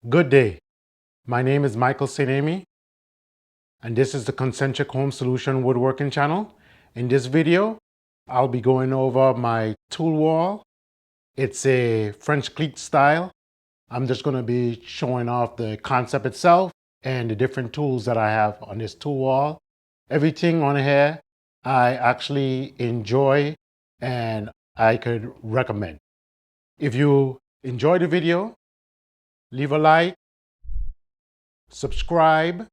Good day. My name is Michael St. and this is the Concentric Home Solution Woodworking channel. In this video, I'll be going over my tool wall. It's a French cleat style. I'm just going to be showing off the concept itself and the different tools that I have on this tool wall. Everything on here I actually enjoy and I could recommend. If you enjoy the video, leave a like, subscribe,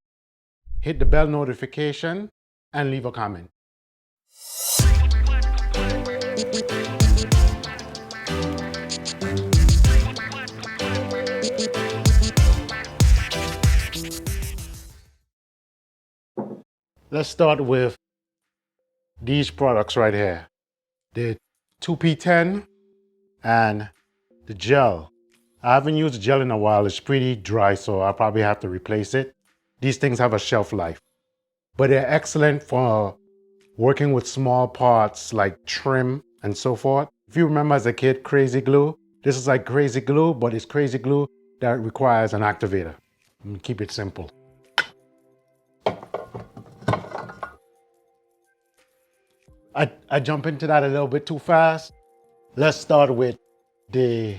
hit the bell notification, and leave a comment. Let's start with these products right here. The 2P10 and the gel. I haven't used gel in a while. It's pretty dry, so I'll probably have to replace it. These things have a shelf life, but they're excellent for working with small parts like trim and so forth. If you remember as a kid, crazy glue, this is like crazy glue, but it's crazy glue that requires an activator. Keep it simple. I jump into that a little bit too fast. Let's start with the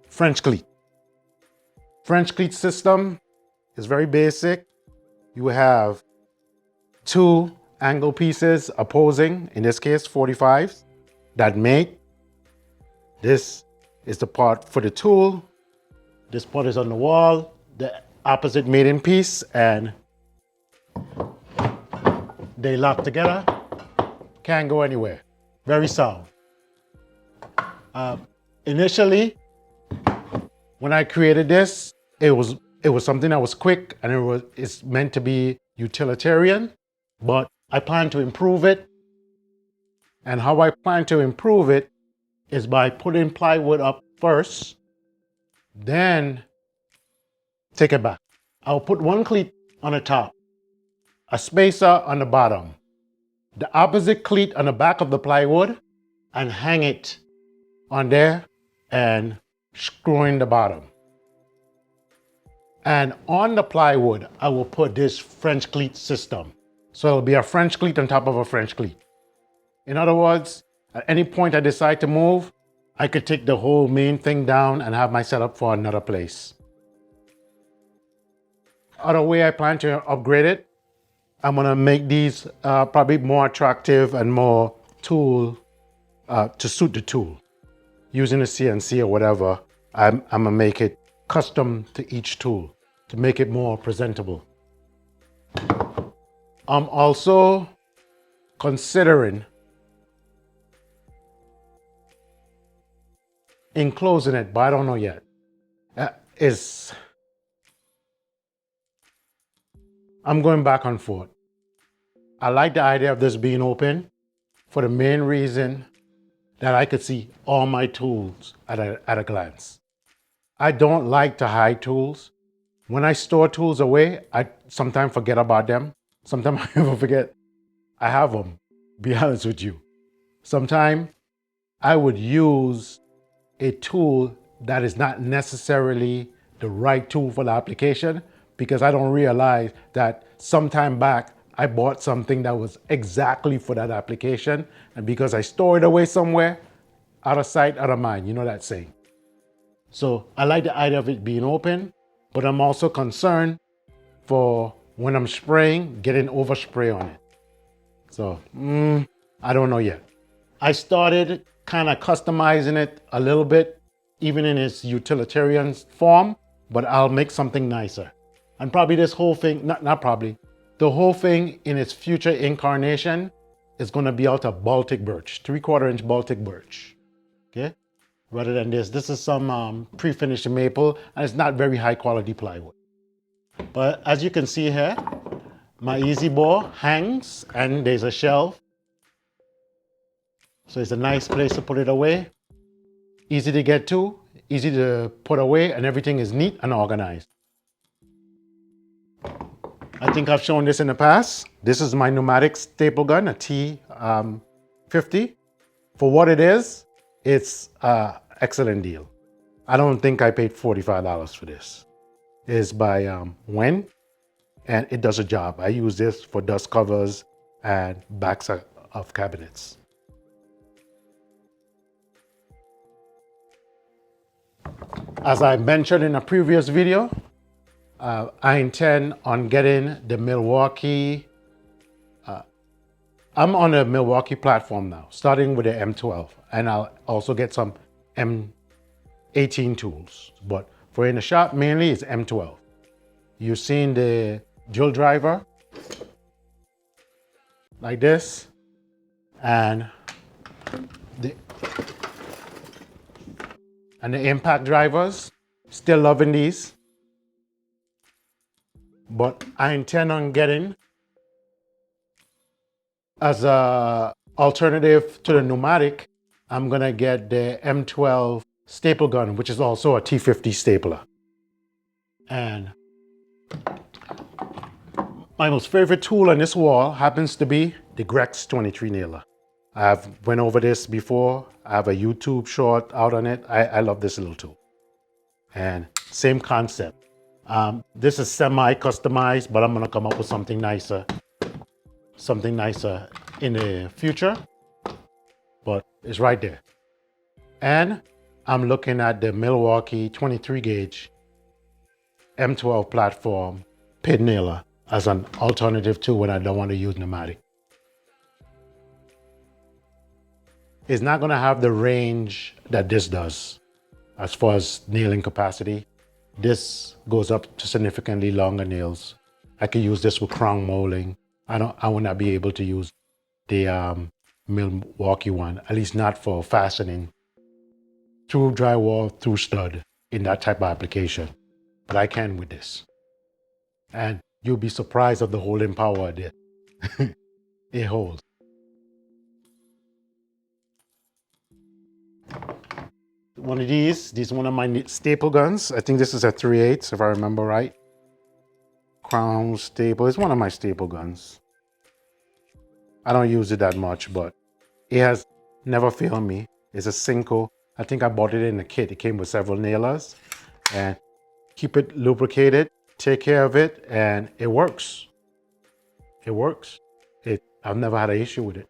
French cleat. French cleat system is very basic. You have two angle pieces opposing, in this case 45s, that make. This is the part for the tool. This part is on the wall, the opposite mating piece, and they lock together. Can't go anywhere. Very sound. Initially, when I created this, it was something that was quick and it's meant to be utilitarian, but I plan to improve it. And how I plan to improve it is by putting plywood up first, then take it back. I'll put one cleat on the top, a spacer on the bottom, the opposite cleat on the back of the plywood, and hang it on there and screw in the bottom. And on the plywood, I will put this French cleat system. So it'll be a French cleat on top of a French cleat. In other words, at any point I decide to move, I could take the whole main thing down and have my setup for another place. Other way I plan to upgrade it, I'm gonna make these probably more attractive and more tool to suit the tool. Using a CNC or whatever, I'm gonna make it custom to each tool to make it more presentable. I'm also considering enclosing it, but I don't know yet. I'm going back and forth. I like the idea of this being open for the main reason that I could see all my tools at a glance. I don't like to hide tools. When I store tools away, I sometimes forget about them. Sometimes I even forget I have them, be honest with you. Sometimes I would use a tool that is not necessarily the right tool for the application because I don't realize that sometime back I bought something that was exactly for that application, and because I store it away somewhere, out of sight, out of mind, you know that saying. So I like the idea of it being open, but I'm also concerned for when I'm spraying, getting overspray on it. So I don't know yet. I started kind of customizing it a little bit, even in its utilitarian form, but I'll make something nicer. And probably this whole thing, not probably, the whole thing in its future incarnation is gonna be out of Baltic birch, 3/4 inch Baltic birch, okay? Rather than this. This is some pre-finished maple, and it's not very high quality plywood. But as you can see here, my easy bore hangs and there's a shelf. So it's a nice place to put it away. Easy to get to, easy to put away, and everything is neat and organized. I think I've shown this in the past. This is my Pneumatic Staple Gun, a T50. For what it is, it's an excellent deal. I don't think I paid $45 for this. It's by Wen, and it does a job. I use this for dust covers and backs of cabinets. As I mentioned in a previous video, I intend on getting the Milwaukee. I'm on a Milwaukee platform now, starting with the M12, and I'll also get some M18 tools. But for in the shop, mainly it's M12. You've seen the drill driver like this, and the impact drivers. Still loving these, but I intend on getting, as a alternative to the pneumatic, I'm gonna get the M12 Staple Gun, which is also a T50 stapler. And my most favorite tool on this wall happens to be the Grex 23 nailer. I've went over this before. I have a YouTube short out on it. I love this little tool. And same concept. This is semi-customized, but I'm gonna come up with something nicer in the future, but it's right there. And I'm looking at the Milwaukee 23 gauge M12 platform pin nailer as an alternative to when I don't want to use pneumatic. It's not gonna have the range that this does as far as nailing capacity. This goes up to significantly longer nails. I could use this with crown molding. I will not be able to use the Milwaukee one, at least not for fastening through drywall, through stud, in that type of application. But I can with this. And you'll be surprised of the holding power that it holds. One of these is one of my staple guns. I think this is a 3/8, if I remember right. Crown staple, it's one of my staple guns. I don't use it that much, but it has never failed me. It's a Cinco. I think I bought it in a kit. It came with several nailers, and keep it lubricated, take care of it, and it works. It works. I've never had an issue with it.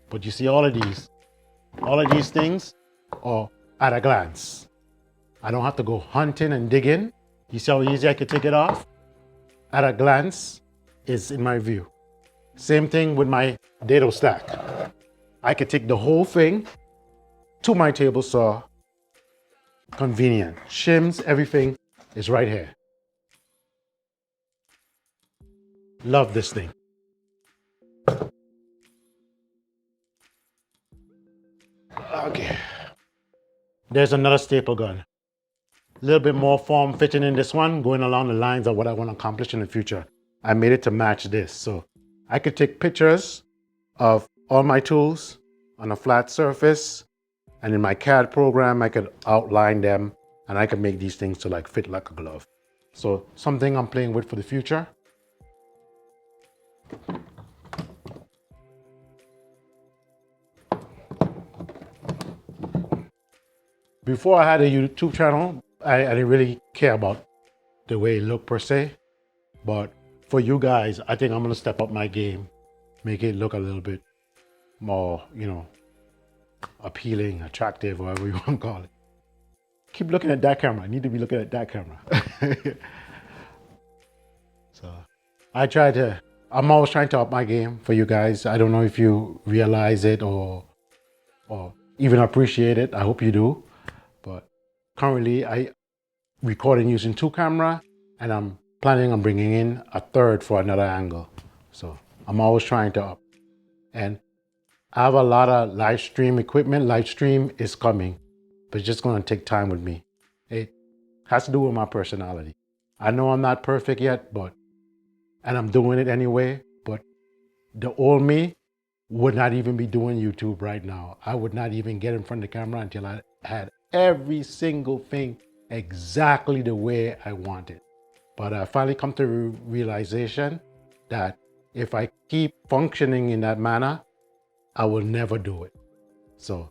But you see all of these things are at a glance. I don't have to go hunting and digging. You see how easy I could take it off? At a glance is in my view. Same thing with my dado stack. I could take the whole thing to my table saw. Convenient. Shims, everything is right here. Love this thing. Okay. There's another staple gun. A little bit more form fitting in this one, going along the lines of what I want to accomplish in the future. I made it to match this. So I could take pictures of all my tools on a flat surface, and in my CAD program, I could outline them, and I could make these things to like fit like a glove. So something I'm playing with for the future. Before I had a YouTube channel, I didn't really care about the way it looked per se, but for you guys, I think I'm gonna step up my game, make it look a little bit more, appealing, attractive, whatever you want to call it. Keep looking at that camera. I need to be looking at that camera. So I'm always trying to up my game for you guys. I don't know if you realize it or even appreciate it. I hope you do. But currently I recording using 2 cameras, and I'm planning on bringing in a third for another angle. So I'm always trying to up. And I have a lot of live stream equipment. Live stream is coming, but it's just going to take time with me. It has to do with my personality. I know I'm not perfect yet, and I'm doing it anyway, but the old me would not even be doing YouTube right now. I would not even get in front of the camera until I had every single thing exactly the way I wanted. But I finally come to realization that if I keep functioning in that manner, I will never do it. So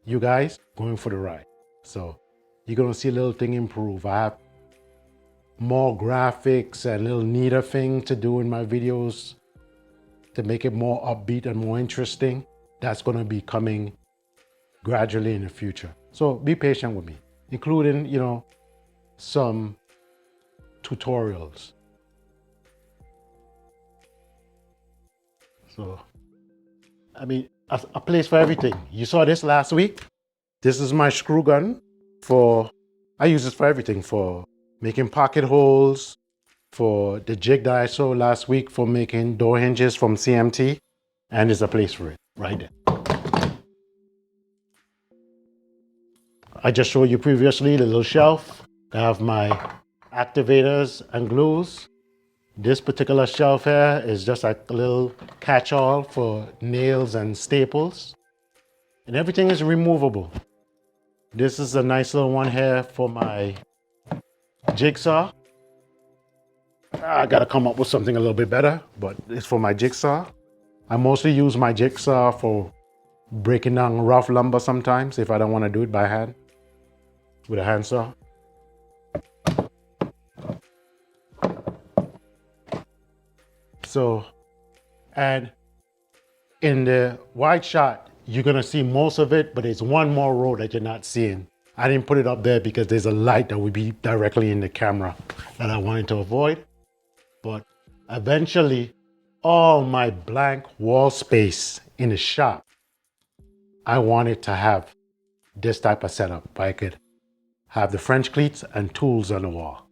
you guys going for the ride. So you're gonna see a little thing improve. I have more graphics and little neater thing to do in my videos to make it more upbeat and more interesting. That's gonna be coming gradually in the future. So be patient with me, including, you know, some tutorials. So, I mean, a place for everything. You saw this last week. This is my screw gun I use this for everything, for making pocket holes, for the jig that I saw last week for making door hinges from CMT, and there's a place for it right there. I just showed you previously the little shelf. I have my activators and glues. This particular shelf here is just like a little catch-all for nails and staples. And everything is removable. This is a nice little one here for my jigsaw. I gotta come up with something a little bit better, but it's for my jigsaw. I mostly use my jigsaw for breaking down rough lumber sometimes if I don't want to do it by hand with a handsaw. So, and in the wide shot, you're gonna see most of it, but there's one more row that you're not seeing. I didn't put it up there because there's a light that would be directly in the camera that I wanted to avoid. But eventually, all my blank wall space in the shop, I wanted to have this type of setup where I could have the French cleats and tools on the wall.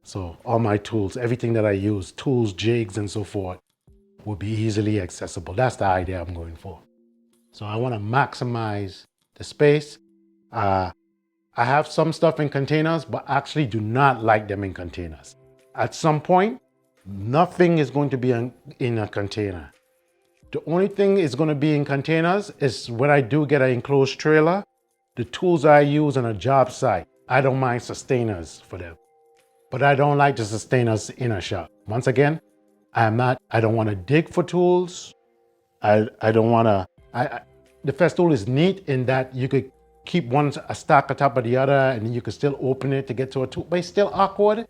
So all my tools, everything that I use, tools, jigs, and so forth, will be easily accessible. That's the idea I'm going for. So I want to maximize the space. I have some stuff in containers, but actually do not like them in containers. At some point, nothing is going to be in a container. The only thing is going to be in containers is when I do get an enclosed trailer, the tools I use on a job site, I don't mind sustainers for them. But I don't like the sustainers in a shop. Once again, I don't want to dig for tools. I don't want to, the Festool is neat in that you could keep one a stack on top of the other and then you can still open it to get to a tool, but it's still awkward.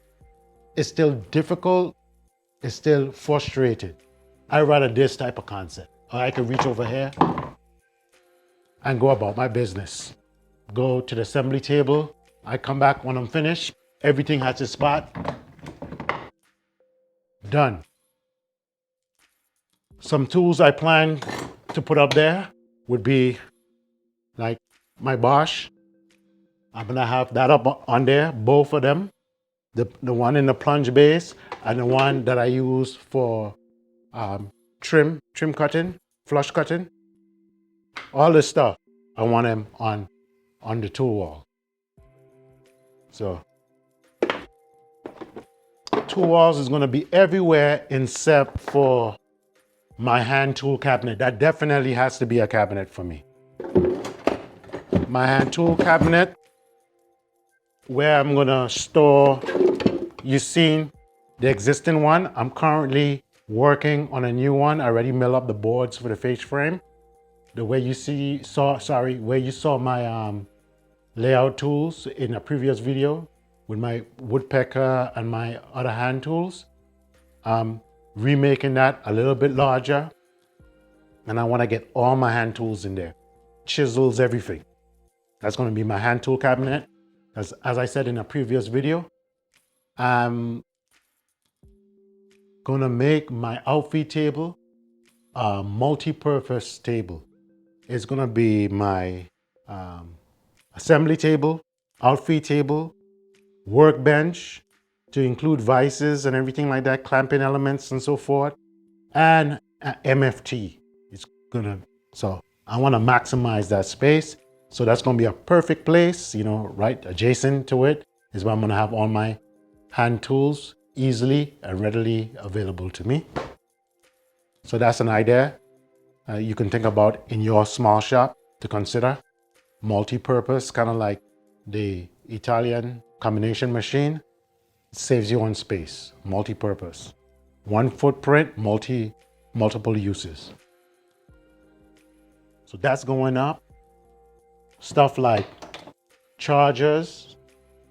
It's still difficult. It's still frustrated. I rather this type of concept. Or I can reach over here and go about my business. Go to the assembly table. I come back when I'm finished. Everything has its spot. Done. Some tools I plan to put up there would be like my Bosch. I'm gonna have that up on there, both of them. The one in the plunge base and the one that I use for trim cutting, flush cutting. All this stuff, I want them on the tool wall. So tool walls is gonna be everywhere except for my hand tool cabinet. That definitely has to be a cabinet for me. My hand tool cabinet, where I'm gonna store, you've seen the existing one. I'm currently working on a new one. I already milled up the boards for the face frame. The way you where you saw my layout tools in a previous video with my woodpecker and my other hand tools. Remaking that a little bit larger, and I want to get all my hand tools in there, chisels, everything. That's going to be my hand tool cabinet. As I said in a previous video, I'm going to make my outfeed table a multi-purpose table. It's going to be my assembly table, outfeed table, workbench, to include vices and everything like that, clamping elements and so forth, and MFT. So I want to maximize that space. So that's going to be a perfect place, you know, right adjacent to it is where I'm going to have all my hand tools easily and readily available to me. So that's an idea you can think about in your small shop to consider. Multi-purpose, kind of like the Italian combination machine. Saves you on space, multi-purpose. One footprint, multiple uses. So that's going up. Stuff like chargers,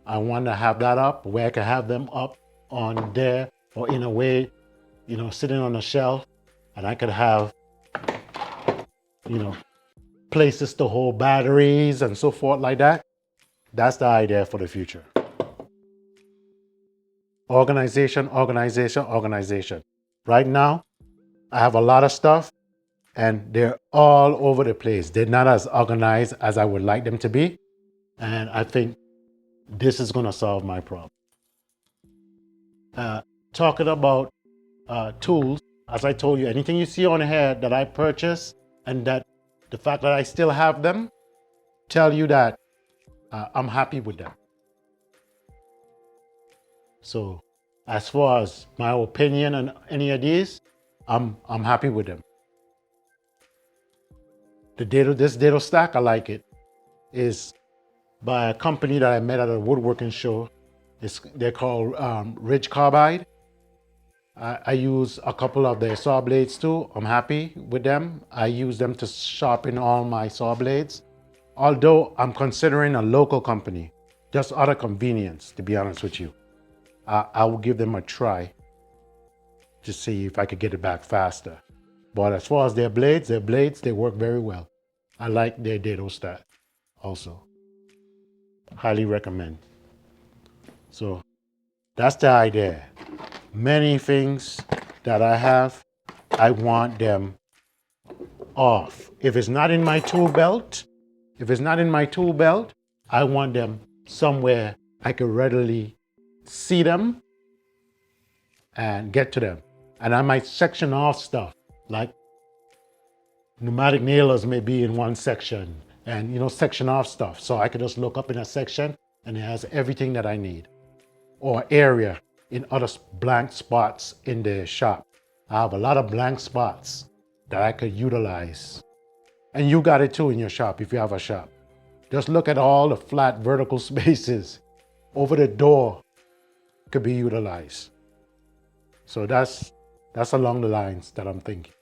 I want to have that up where I can have them up on there or in a way, you know, sitting on a shelf, and I could have, you know, places to hold batteries and so forth like that. That's the idea for the future. Organization, organization, organization. Right now, I have a lot of stuff and they're all over the place. They're not as organized as I would like them to be. And I think this is going to solve my problem. Talking about tools, as I told you, anything you see on here that I purchased and that the fact that I still have them tell you that I'm happy with them. So as far as my opinion on any of these, I'm happy with them. This dado stack, I like it, is by a company that I met at a woodworking show. They're called Ridge Carbide. I use a couple of their saw blades too. I'm happy with them. I use them to sharpen all my saw blades. Although I'm considering a local company, just out of convenience, to be honest with you. I will give them a try to see if I could get it back faster. But as far as their blades, they work very well. I like their dado stack also. Highly recommend. So that's the idea. Many things that I have, I want them off. If it's not in my tool belt, I want them somewhere I can readily see them and get to them. And I might section off stuff, like pneumatic nailers may be in one section, and, you know, section off stuff. So I can just look up in a section and it has everything that I need. Or area in other blank spots in the shop. I have a lot of blank spots that I could utilize. And you got it too in your shop if you have a shop. Just look at all the flat vertical spaces over the door could be utilized. So that's along the lines that I'm thinking.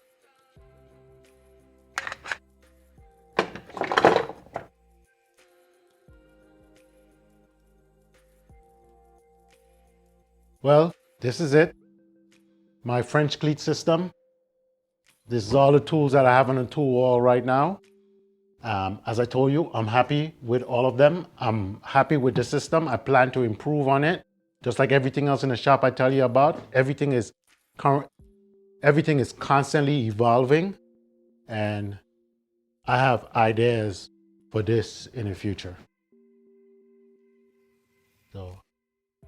Well, this is it. My French cleat system. This is all the tools that I have on the tool wall right now. As I told you, I'm happy with all of them. I'm happy with the system. I plan to improve on it. Just like everything else in the shop I tell you about, everything is constantly evolving, and I have ideas for this in the future. So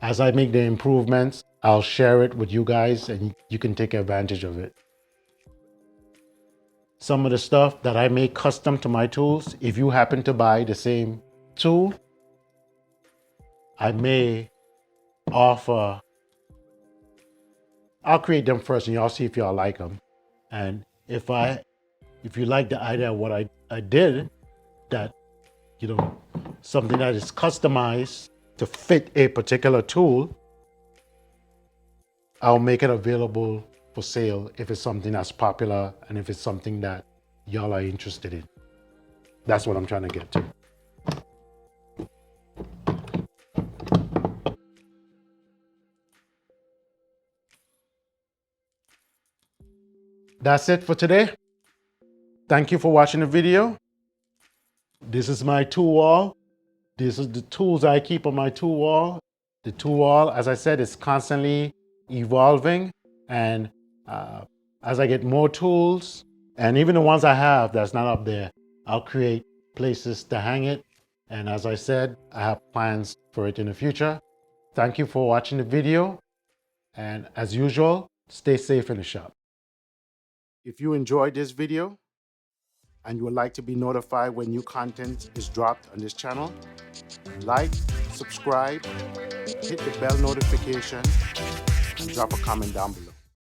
as I make the improvements, I'll share it with you guys and you can take advantage of it. Some of the stuff that I make custom to my tools, if you happen to buy the same tool, I may offer, I'll create them first and y'all see if y'all like them. And if you like the idea of what I did, that, you know, something that is customized to fit a particular tool, I'll make it available for sale if it's something that's popular and if it's something that y'all are interested in. That's what I'm trying to get to. That's it for today. Thank you for watching the video. This is my tool wall. This is the tools I keep on my tool wall. The tool wall, as I said, is constantly evolving. And as I get more tools, and even the ones I have that's not up there, I'll create places to hang it. And as I said, I have plans for it in the future. Thank you for watching the video. And as usual, stay safe in the shop. If you enjoyed this video and you would like to be notified when new content is dropped on this channel, like, subscribe, hit the bell notification, and drop a comment down below.